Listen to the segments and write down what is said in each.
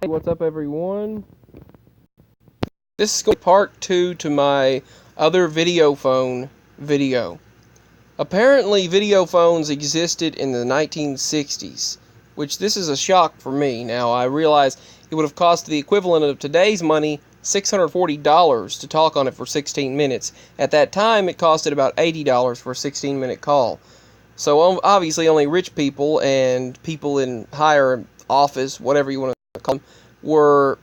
Hey, what's up, everyone? This is going to be part 2 to my other video phone video. Apparently, video phones existed in the 1960s, which this is a shock for me. Now, I realize it would have cost the equivalent of today's money, $640, to talk on it for 16 minutes. At that time, it costed about $80 for a 16-minute call. So, obviously, only rich people and people in higher office, whatever you want to call them, were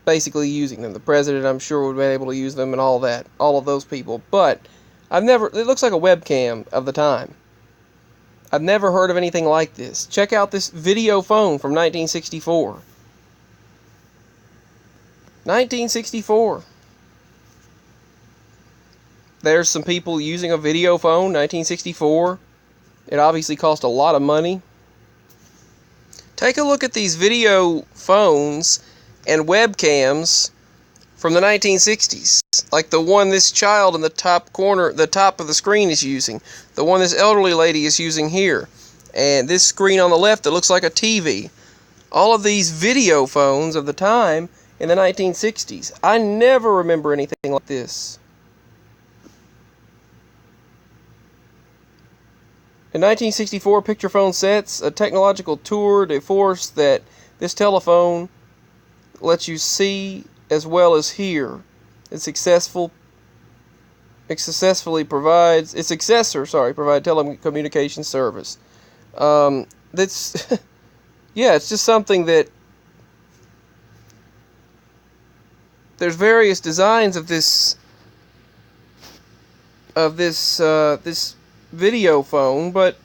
basically using them. The president, I'm sure, would be able to use them and all that. All of those people. But it looks like a webcam of the time. I've never heard of anything like this. Check out this video phone from 1964. 1964. There's some people using a video phone, 1964. It obviously cost a lot of money. Take a look at these video phones and webcams from the 1960s. Like the one this child in the top corner, the top of the screen is using. The one this elderly lady is using here. And this screen on the left that looks like a TV. All of these video phones of the time in the 1960s. I never remember anything like this. In 1964, picture phone sets a technological tour de force that this telephone lets you see as well as hear. Its successor provides telecommunications service. That's yeah, it's just something that there's various designs of this video phone, but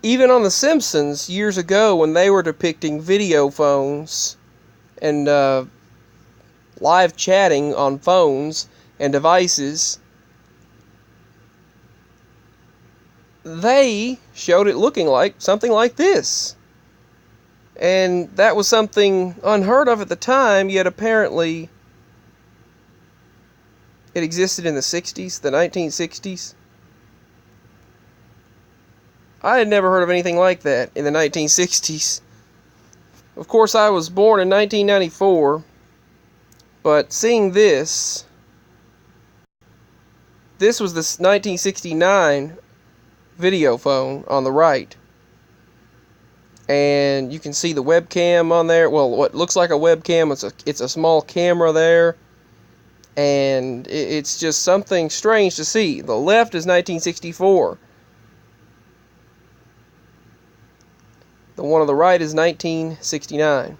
even on The Simpsons years ago, when they were depicting video phones and live chatting on phones and devices, they showed it looking like something like this. And that was something unheard of at the time, yet apparently it existed in the 60s, the 1960s. I had never heard of anything like that in the 1960s. Of course, I was born in 1994, but seeing this was the 1969 video phone on the right. And you can see the webcam on there. Well, what looks like a webcam, it's a small camera there. And it's just something strange to see. The left is 1964. The one on the right is 1969.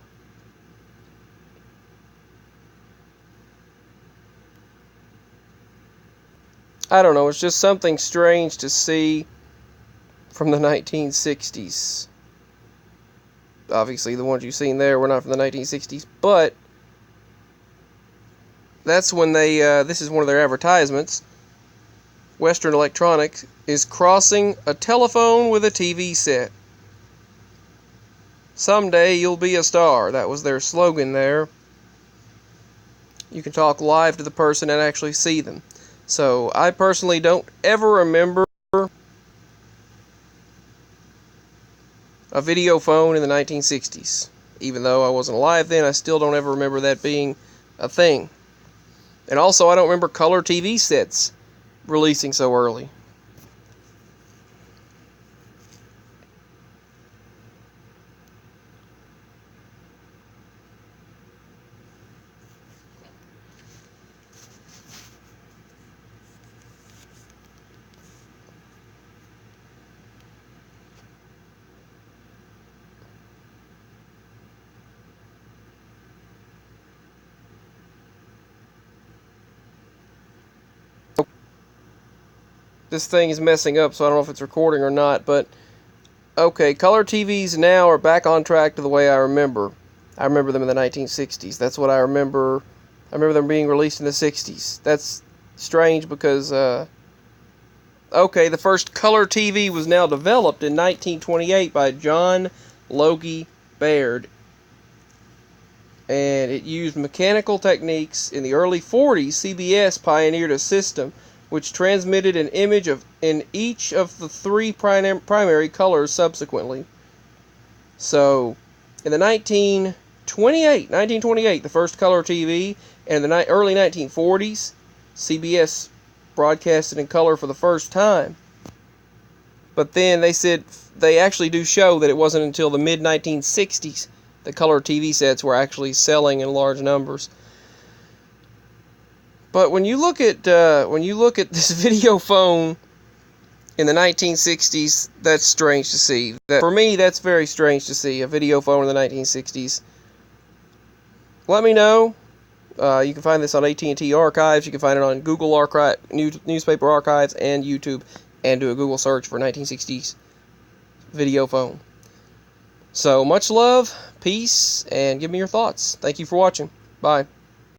I don't know, it's just something strange to see from the 1960s. Obviously, the ones you've seen there were not from the 1960s, but that's when this is one of their advertisements. Western Electronics is crossing a telephone with a TV set. Someday you'll be a star. That was their slogan there. You can talk live to the person and actually see them. So, I personally don't ever remember a video phone in the 1960s. Even though I wasn't alive then, I still don't ever remember that being a thing. And also, I don't remember color TV sets releasing so early. This thing is messing up, so I don't know if it's recording or not, but okay, color TVs now are back on track to the way I remember. I remember them in the 1960s. That's what I remember. I remember them being released in the 60s. That's strange because, okay, the first color TV was now developed in 1928 by John Logie Baird. And it used mechanical techniques. In the early 40s, CBS pioneered a system which transmitted an image in each of the three primary colors subsequently. So, in the 1928, the first color TV, and in the early 1940s, CBS broadcasted in color for the first time. But then they said they actually do show that it wasn't until the mid-1960s the color TV sets were actually selling in large numbers. But when you look at this video phone in the 1960s, that's strange to see. For me, that's very strange to see, a video phone in the 1960s. Let me know. You can find this on AT&T Archives. You can find it on Google Archive, Newspaper Archives, and YouTube. And do a Google search for 1960s video phone. So, much love, peace, and give me your thoughts. Thank you for watching. Bye.